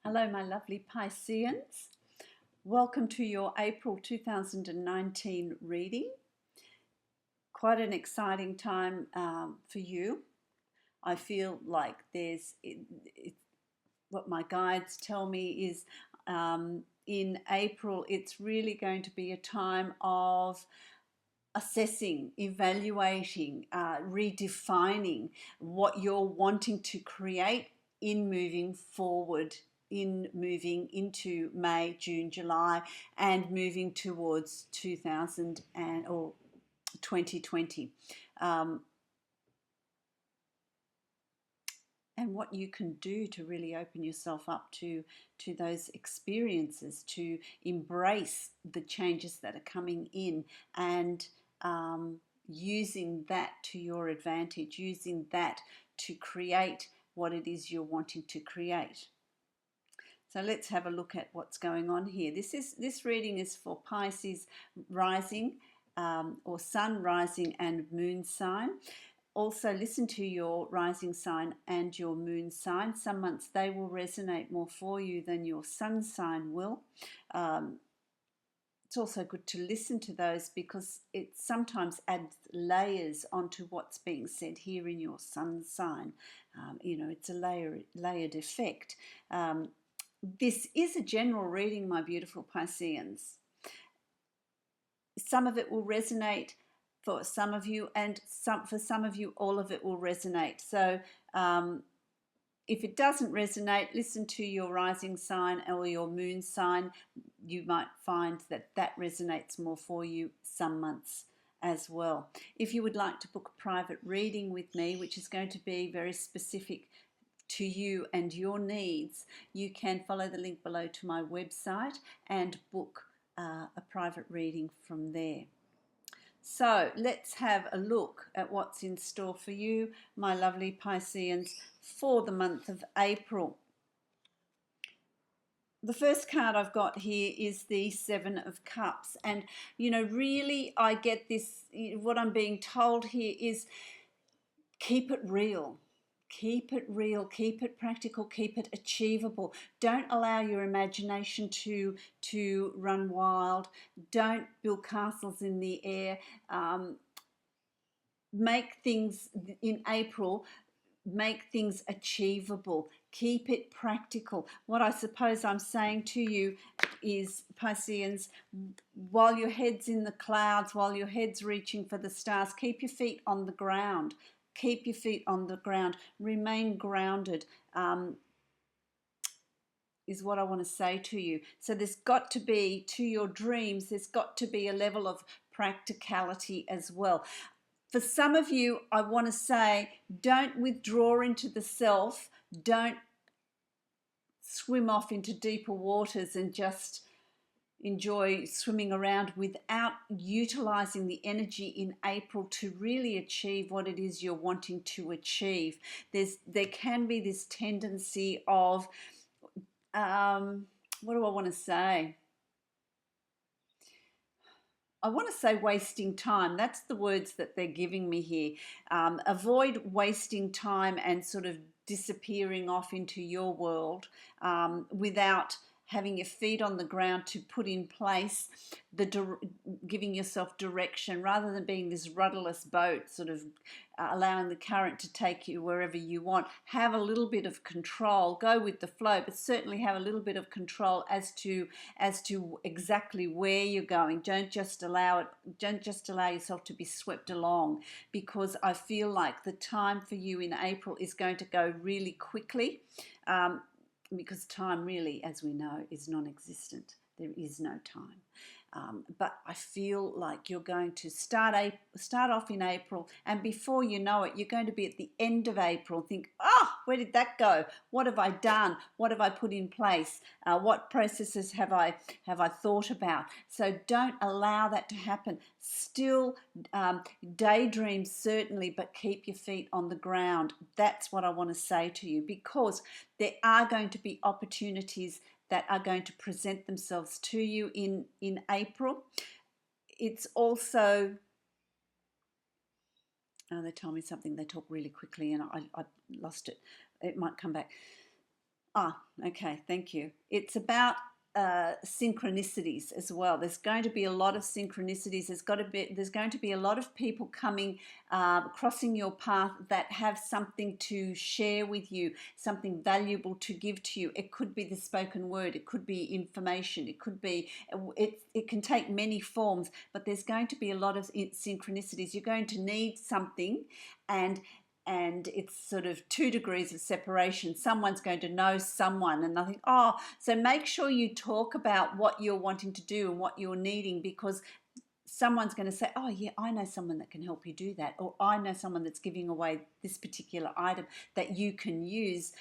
Hello, my lovely Pisceans. Welcome to your April 2019 reading. Quite an exciting time for you. I feel like what my guides tell me is in April, it's really going to be a time of assessing, evaluating, redefining what you're wanting to create in moving forward, in moving into May, June, July, and moving towards 2020. Um, and what you can do to really open yourself up to those experiences, to embrace the changes that are coming in, and using that to your advantage, using that to create what it is you're wanting to create. So let's have a look at what's going on here. This reading is for Pisces rising or sun, rising, and moon sign. Also listen to your rising sign and your moon sign. Some months they will resonate more for you than your sun sign will. It's also good to listen to those because it sometimes adds layers onto what's being said here in your sun sign. It's a layered effect. This is a general reading, my beautiful Pisceans. Some of it will resonate for some of you, and for some of you, all of it will resonate. So if it doesn't resonate, listen to your rising sign or your moon sign. You might find that resonates more for you some months as well. If you would like to book a private reading with me, which is going to be very specific to you and your needs, you can follow the link below to my website and book a private reading from there. So let's have a look at what's in store for you, my lovely Pisceans, for the month of April. The first card I've got here is the Seven of Cups. And, really I get this, what I'm being told here is keep it real. Keep it real, keep it practical, keep it achievable. Don't allow your imagination to run wild. Don't build castles in the air. Make things in April, make things achievable. Keep it practical. What I suppose I'm saying to you is, Pisceans, while your head's in the clouds, while your head's reaching for the stars, keep your feet on the ground. Keep your feet on the ground. Remain grounded. Is what I want to say to you. So there's got to be, to your dreams, there's got to be a level of practicality as well. For some of you, I want to say, don't withdraw into the self. Don't swim off into deeper waters and just enjoy swimming around without utilizing the energy in April to really achieve what it is you're wanting to achieve. There can be this tendency of, what do I want to say? I want to say wasting time. That's the words that they're giving me here. Avoid wasting time and sort of disappearing off into your world without having your feet on the ground to put in place giving yourself direction, rather than being this rudderless boat, sort of allowing the current to take you wherever you want. Have a little bit of control, go with the flow, but certainly have a little bit of control as to exactly where you're going. Don't just allow yourself to be swept along, because I feel like the time for you in April is going to go really quickly. Because time really, as we know, is non-existent. There is no time. But I feel like you're going to start off in April, and before you know it, you're going to be at the end of April. Think, where did that go? What have I done? What have I put in place? What processes have I thought about? So don't allow that to happen. Still daydream, certainly, but keep your feet on the ground. That's what I want to say to you, because there are going to be opportunities that are going to present themselves to you in April. It's also, they told me something, they talk really quickly and I lost it. It might come back. Ah, okay, thank you. It's about synchronicities as well. There's going to be a lot of synchronicities. There's going to be a lot of people coming, crossing your path that have something to share with you, something valuable to give to you. It could be the spoken word. It could be information. It could be. It can take many forms, but there's going to be a lot of synchronicities. You're going to need something, and it's sort of 2 degrees of separation. Someone's going to know someone, and I think, oh, so make sure you talk about what you're wanting to do and what you're needing, because someone's going to say, oh yeah, I know someone that can help you do that, or I know someone that's giving away this particular item that you can use.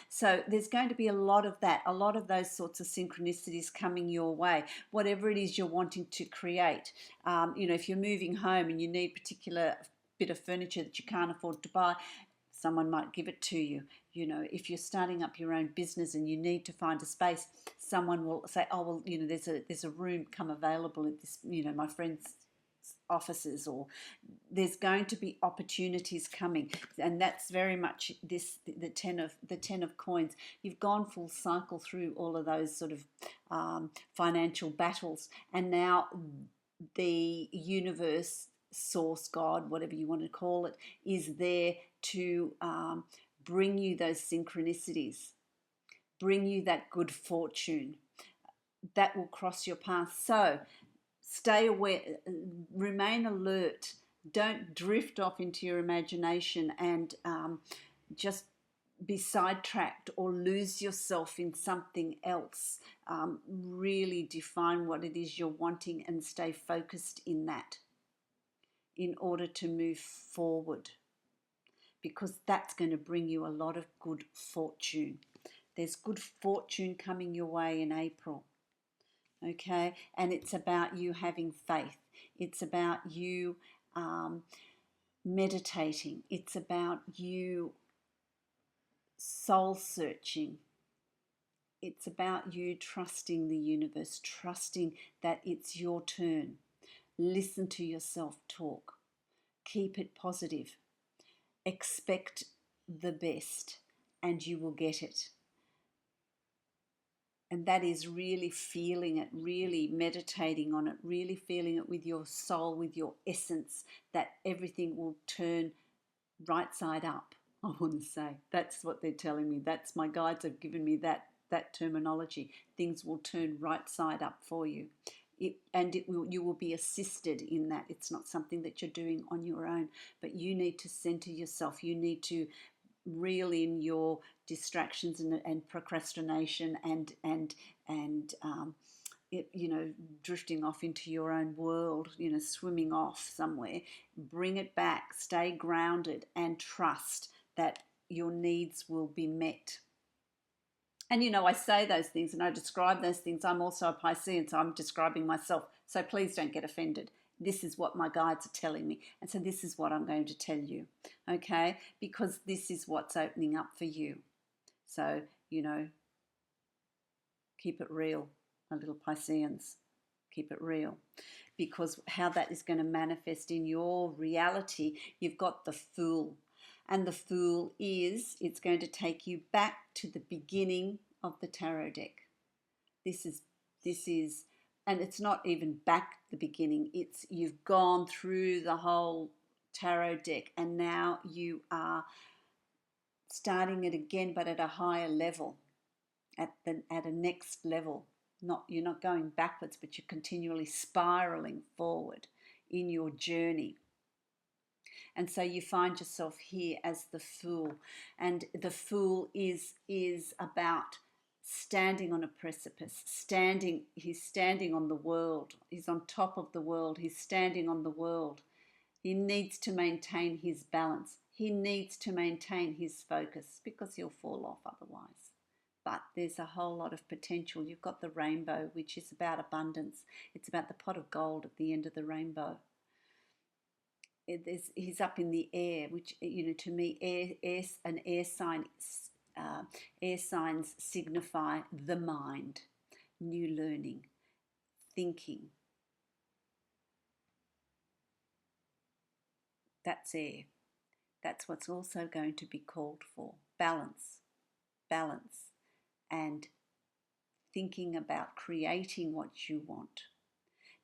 So there's going to be a lot of that, a lot of those sorts of synchronicities coming your way, whatever it is you're wanting to create. If you're moving home and you need particular bit of furniture that you can't afford to buy, someone might give it to you. If you're starting up your own business and you need to find a space, someone will say, oh well, there's a room come available at this, my friend's offices, or there's going to be opportunities coming. And that's very much the 10 of coins. You've gone full cycle through all of those sort of financial battles, and now the universe, source, God, whatever you want to call it, is there to bring you those synchronicities, bring you that good fortune that will cross your path. So stay aware, remain alert, don't drift off into your imagination and just be sidetracked or lose yourself in something else. Really define what it is you're wanting and stay focused in that, in order to move forward, because that's going to bring you a lot of good fortune. There's good fortune coming your way in April, okay? And it's about you having faith. It's about you meditating. It's about you soul searching. It's about you trusting the universe, trusting that it's your turn. Listen to yourself talk. Keep it positive. Expect the best and you will get it. And that is really feeling it, really meditating on it, really feeling it with your soul, with your essence, that everything will turn right side up, I want to say. That's what they're telling me. That's, my guides have given me that terminology. Things will turn right side up for you. You will be assisted in that. It's not something that you're doing on your own, but you need to center yourself. You need to reel in your distractions and procrastination and drifting off into your own world, swimming off somewhere. Bring it back, stay grounded, and trust that your needs will be met. And I say those things and I describe those things. I'm also a Piscean, so I'm describing myself. So please don't get offended. This is what my guides are telling me. And so this is what I'm going to tell you, okay? Because this is what's opening up for you. So, keep it real, my little Pisceans. Keep it real. Because how that is going to manifest in your reality, you've got the Fool. And the Fool it's going to take you back to the beginning of the tarot deck. This is, and it's not even back the beginning. You've gone through the whole tarot deck, and now you are starting it again, but at a higher level, at a next level. You're not going backwards, but you're continually spiraling forward in your journey. And so you find yourself here as the Fool. And the Fool is about standing on a precipice, he's standing on the world. He's on top of the world. He's standing on the world. He needs to maintain his balance. He needs to maintain his focus, because he'll fall off otherwise. But there's a whole lot of potential. You've got the rainbow, which is about abundance. It's about the pot of gold at the end of the rainbow. He's up in the air, which, to me, air signs signify the mind, new learning, thinking. That's air. That's what's also going to be called for. Balance. and thinking about creating what you want,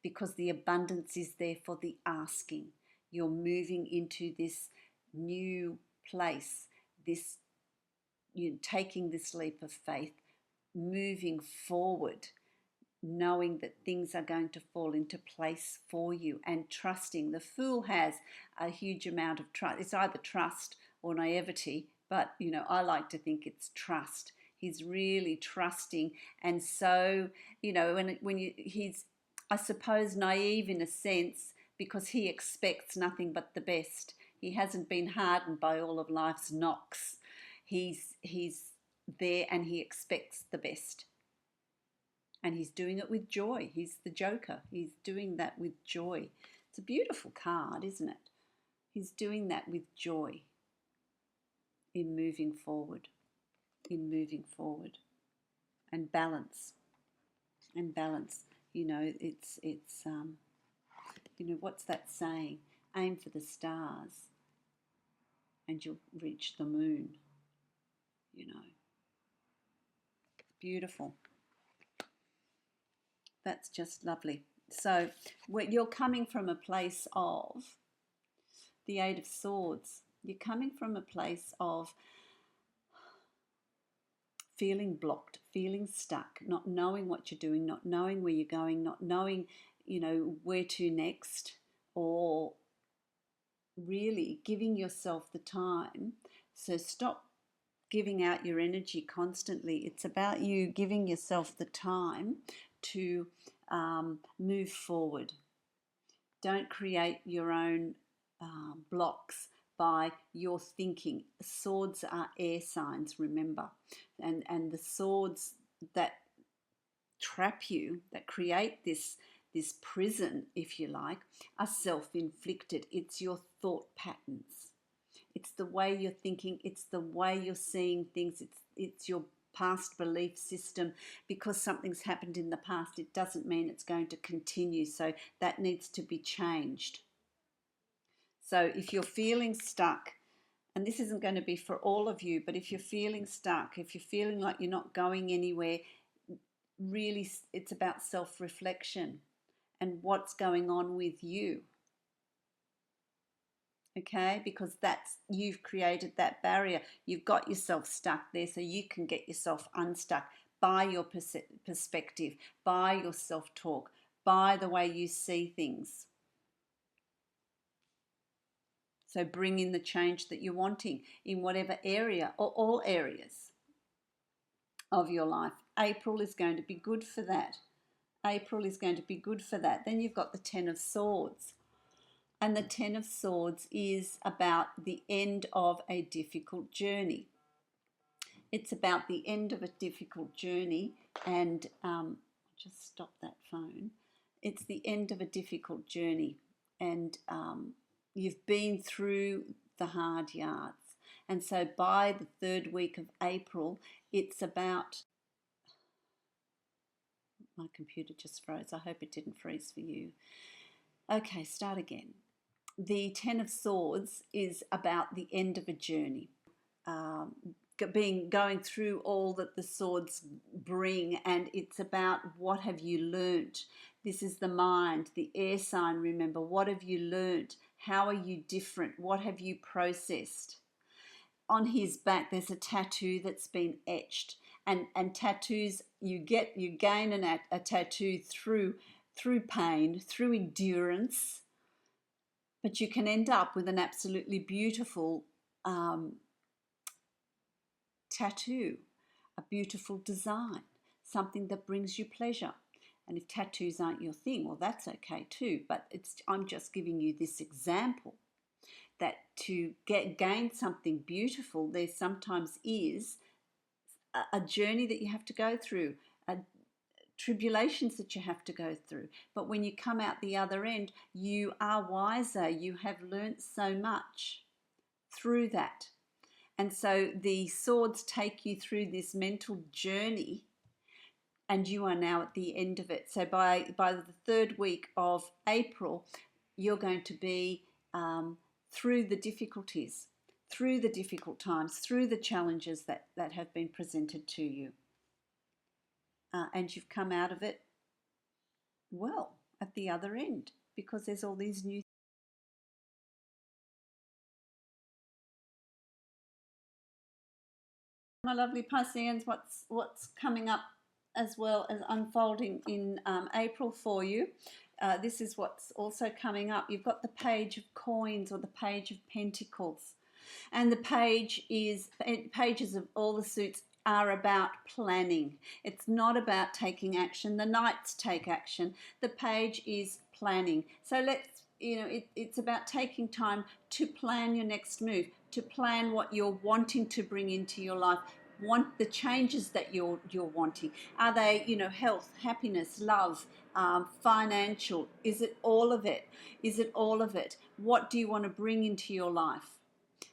because the abundance is there for the asking. You're moving into this new place, this, you're taking this leap of faith, moving forward, knowing that things are going to fall into place for you, and trusting. The Fool has a huge amount of trust. It's either trust or naivety, but I like to think it's trust. He's really trusting, and so he's, I suppose, naive in a sense, because he expects nothing but the best. He hasn't been hardened by all of life's knocks. He's there and he expects the best. And he's doing it with joy. He's the Joker. He's doing that with joy. It's a beautiful card, isn't it? He's doing that with joy in moving forward, and balance, it's what's that saying? Aim for the stars and you'll reach the moon. Beautiful. That's just lovely. So you're coming from a place of the Eight of Swords. You're coming from a place of feeling blocked, feeling stuck, not knowing what you're doing, not knowing where you're going, not knowing, where to next, or really giving yourself the time. So stop giving out your energy constantly. It's about you giving yourself the time to move forward. Don't create your own blocks by your thinking. Swords are air signs, remember, and the swords that trap you, that create this prison, if you like, are self-inflicted. It's your thought patterns. It's the way you're thinking. It's the way you're seeing things. It's your past belief system. Because something's happened in the past, it doesn't mean it's going to continue. So that needs to be changed. So if you're feeling stuck, and this isn't going to be for all of you, but if you're feeling stuck, if you're feeling like you're not going anywhere, really it's about self-reflection and what's going on with you. Okay, because you've created that barrier. You've got yourself stuck there, so you can get yourself unstuck by your perspective, by your self-talk, by the way you see things. So bring in the change that you're wanting in whatever area, or all areas of your life. April is going to be good for that. April is going to be good for that. Then you've got the Ten of Swords. And the Ten of Swords is about the end of a difficult journey. It's about the end of a difficult journey, and just stop that phone. It's the end of a difficult journey, and you've been through the hard yards. And so by the third week of April, it's about... My computer just froze. I hope it didn't freeze for you. Okay, start again. The Ten of Swords is about the end of a journey, going through all that the swords bring, and it's about what have you learnt. This is the mind, the air sign, remember. What have you learnt? How are you different? What have you processed? On his back there's a tattoo that's been etched, and tattoos, you gain a tattoo through pain, through endurance. But you can end up with an absolutely beautiful tattoo, a beautiful design, something that brings you pleasure. And if tattoos aren't your thing, well, that's okay too. But I'm just giving you this example that to gain something beautiful, there sometimes is a journey that you have to go through, tribulations that you have to go through. But when you come out the other end, you are wiser. You have learnt so much through that. And so the swords take you through this mental journey, and you are now at the end of it. So by the third week of April, you're going to be through the difficulties, through the difficult times, through the challenges that have been presented to you. and you've come out of it well at the other end, because there's all these new. My lovely Pisceans, what's coming up as well as unfolding in April for you. This is what's also coming up. You've got the Page of Coins, or the Page of Pentacles, and the pages of all the suits are about planning. It's not about taking action. The Knights take action. The Page is planning. So it's about taking time to plan your next move, to plan what you're wanting to bring into your life, want the changes that you're wanting. Are they, health, happiness, love, financial? Is it all of it? Is it all of it? What do you want to bring into your life?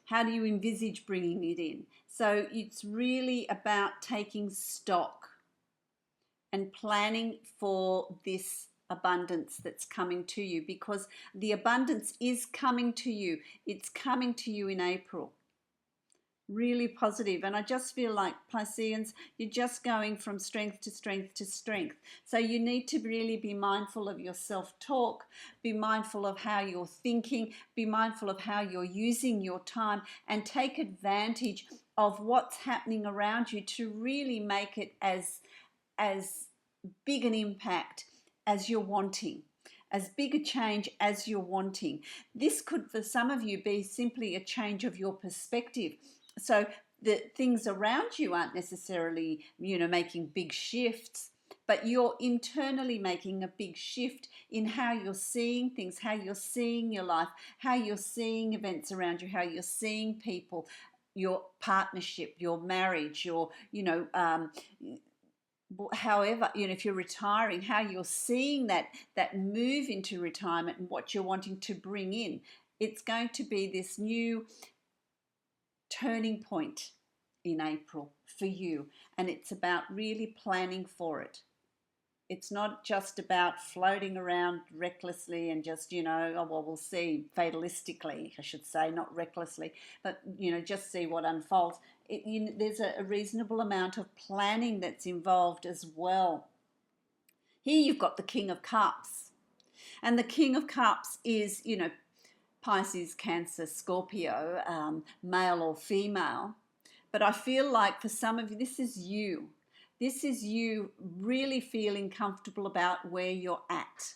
How do you envisage bringing it in? So it's really about taking stock and planning for this abundance that's coming to you, because the abundance is coming to you. It's coming to you in April. Really positive. And I just feel like, Pisceans, you're just going from strength to strength to strength. So you need to really be mindful of your self-talk, be mindful of how you're thinking, be mindful of how you're using your time, and take advantage of what's happening around you to really make it as big an impact as you're wanting, as big a change as you're wanting. This could, for some of you, be simply a change of your perspective. So the things around you aren't necessarily, making big shifts, but you're internally making a big shift in how you're seeing things, how you're seeing your life, how you're seeing events around you, how you're seeing people, your partnership, your marriage, your, however, if you're retiring, how you're seeing that move into retirement and what you're wanting to bring in. It's going to be this new turning point in April for you, and it's about really planning for it. It's not just about floating around recklessly and just, oh, well, we'll see, fatalistically, I should say, not recklessly, but, just see what unfolds. There's a reasonable amount of planning that's involved as well. Here you've got the King of Cups, and the King of Cups is, Pisces, Cancer, Scorpio, male or female. But I feel like for some of you, this is you. This is you really feeling comfortable about where you're at,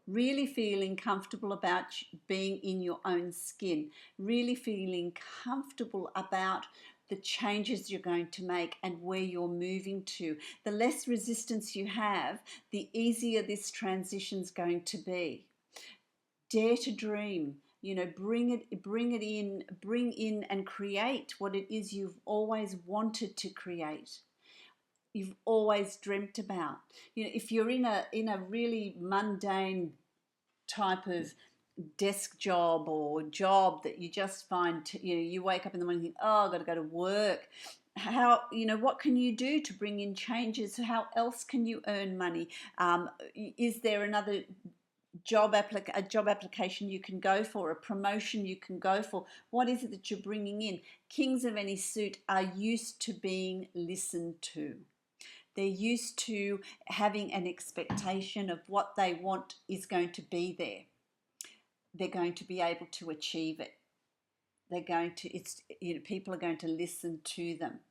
really feeling comfortable about being in your own skin, really feeling comfortable about the changes you're going to make and where you're moving to. The less resistance you have, the easier this transition's going to be. Dare to dream. Bring in and create what it is you've always wanted to create, you've always dreamt about. If you're in a really mundane type of desk job or job that you just find, you wake up in the morning and think, oh, I've got to go to work. What can you do to bring in changes? How else can you earn money? Is there another a job application you can go for, a promotion you can go for? What is it that you're bringing in? Kings of any suit are used to being listened to. They're used to having an expectation of what they want is going to be there. They're going to be able to achieve it. People are going to listen to them.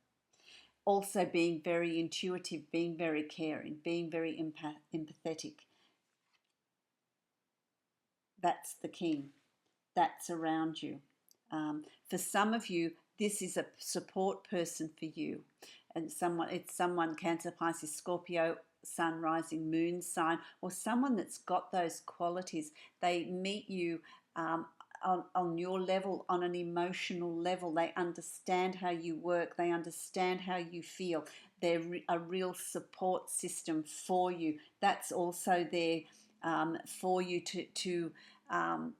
Also being very intuitive, being very caring, being very empathetic. That's the king. That's around you. For some of you, this is a support person for you. And it's someone, Cancer, Pisces, Scorpio, Sun, Rising, Moon sign, or someone that's got those qualities. They meet you on your level, on an emotional level. They understand how you work. They understand how you feel. They're a real support system for you. That's also there for you to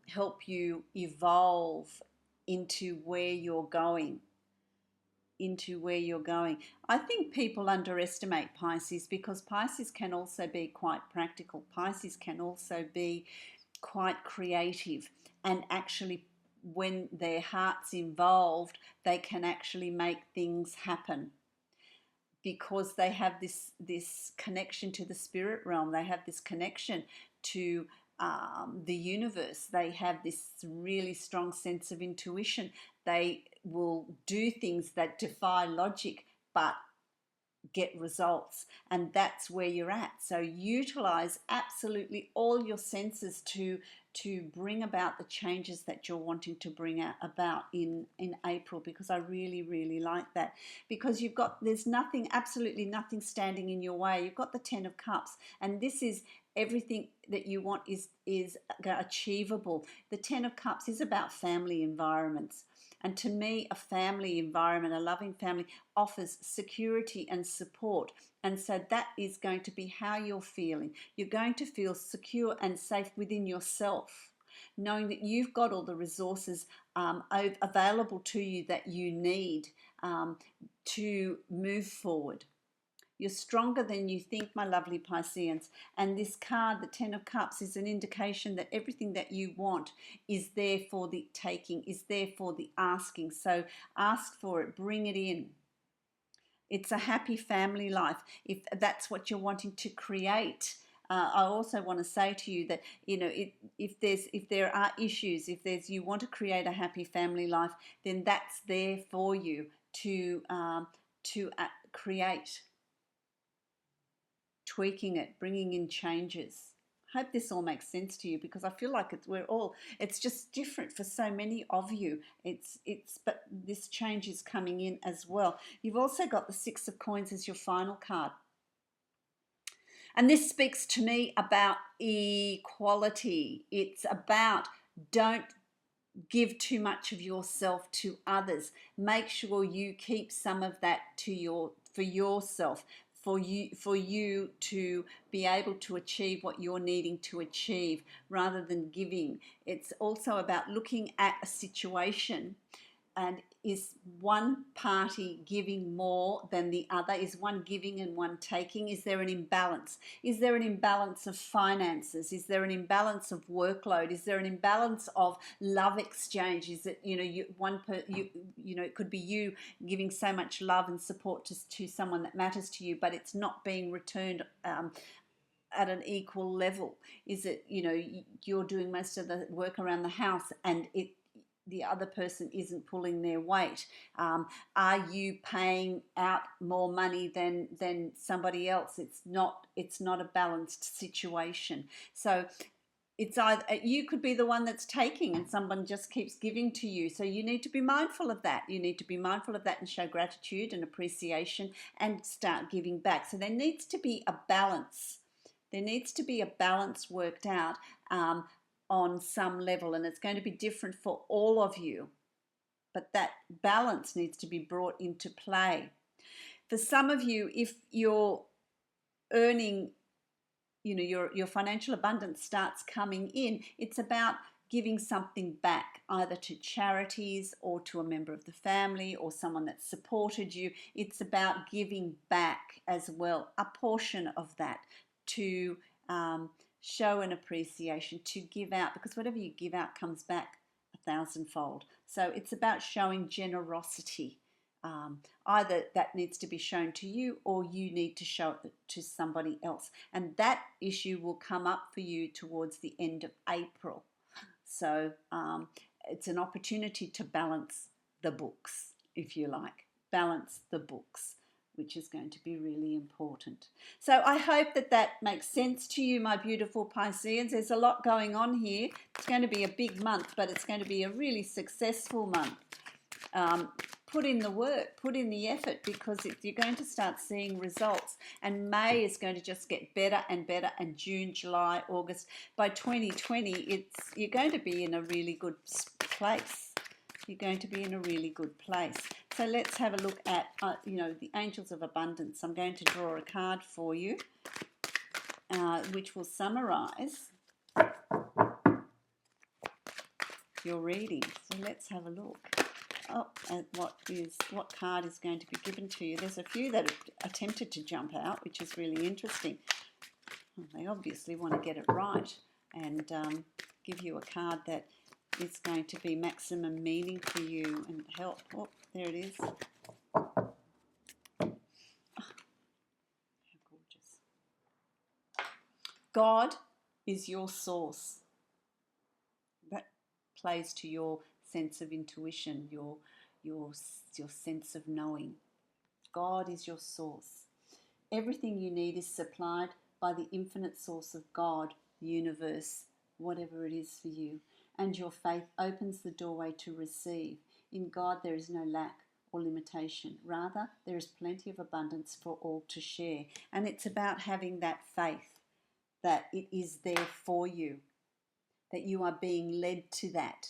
help you evolve into where you're going. I think people underestimate Pisces, because Pisces can also be quite practical. Pisces can also be quite creative, and actually when their heart's involved, they can actually make things happen. because they have this connection to the spirit realm. They have this connection to the universe. They have this really strong sense of intuition. They will do things that defy logic, but get results, and that's where you're at. So utilize absolutely all your senses to bring about the changes that you're wanting to bring about in April, because I really like that, because there's nothing, absolutely nothing standing in your way. You've got the 10 of Cups, and this is everything that you want is achievable. The 10 of Cups is about family environments. And to me, a family environment, a loving family, offers security and support. And so that is going to be how you're feeling. You're going to feel secure and safe within yourself, knowing that you've got all the resources available to you that you need to move forward. You're stronger than you think, my lovely Pisceans. And this card, the 10 of Cups, is an indication that everything that you want is there for the taking, is there for the asking. So ask for it, bring it in. It's a happy family life. If that's what you're wanting to create, I also want to say to you that, you know, if there are issues, you want to create a happy family life, then that's there for you to create. Tweaking it, bringing in changes. Hope this all makes sense to you, because I feel like it's just different for so many of you. But this change is coming in as well. You've also got the 6 of Coins as your final card. And this speaks to me about equality. It's about, don't give too much of yourself to others. Make sure you keep some of that for yourself, for you to be able to achieve what you're needing to achieve, rather than giving. It's also about looking at a situation, and is one party giving more than the other? Is one giving and one taking? Is there an imbalance? Is there an imbalance of finances? Is there an imbalance of workload? Is there an imbalance of love exchange? Is it, it could be you giving so much love and support to someone that matters to you, but it's not being returned at an equal level? Is it, you're doing most of the work around the house and the other person isn't pulling their weight? Are you paying out more money than somebody else? It's not a balanced situation. So it's either you could be the one that's taking and someone just keeps giving to you. So you need to be mindful of that. You need to be mindful of that and show gratitude and appreciation and start giving back. So there needs to be a balance. There needs to be a balance worked out on some level, and it's going to be different for all of you, but that balance needs to be brought into play. For some of you, if you're earning, your financial abundance starts coming in, it's about giving something back, either to charities or to a member of the family or someone that supported you. It's about giving back as well, a portion of that, to show an appreciation, to give out, because whatever you give out comes back 1,000-fold. So it's about showing generosity. Either that needs to be shown to you, or you need to show it to somebody else. And that issue will come up for you towards the end of April. So it's an opportunity to balance the books, if you like. Balance the books, which is going to be really important. So I hope that makes sense to you, my beautiful Pisceans. There's a lot going on here. It's going to be a big month, but it's going to be a really successful month. Put in the work, put in the effort, because you're going to start seeing results. And May is going to just get better and better, and June, July, August. By 2020, you're going to be in a really good place. You're going to be in a really good place. So let's have a look at, the Angels of Abundance. I'm going to draw a card for you, which will summarize your reading. So let's have a look at what card is going to be given to you. There's a few that have attempted to jump out, which is really interesting. They obviously want to get it right and give you a card that is going to be maximum meaning for you and help. Oh, there it is. God is your source. That plays to your sense of intuition, your sense of knowing. God is your source. Everything you need is supplied by the infinite source of God, the universe, whatever it is for you. And your faith opens the doorway to receive. In God there is no lack or limitation. Rather, there is plenty of abundance for all to share. And it's about having that faith that it is there for you, that you are being led to that.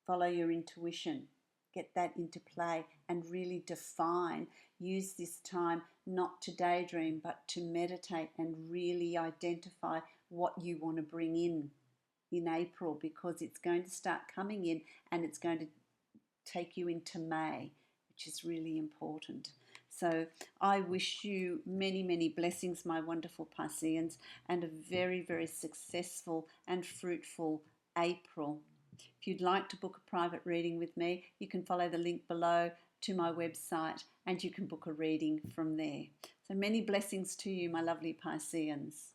Follow your intuition. Get that into play and really define. Use this time not to daydream, but to meditate and really identify what you want to bring in April, because it's going to start coming in and it's going to take you into May, which is really important. So I wish you many, many blessings, my wonderful Pisceans, and a very, very successful and fruitful April. If you'd like to book a private reading with me, you can follow the link below to my website and you can book a reading from there. So many blessings to you, my lovely Pisceans.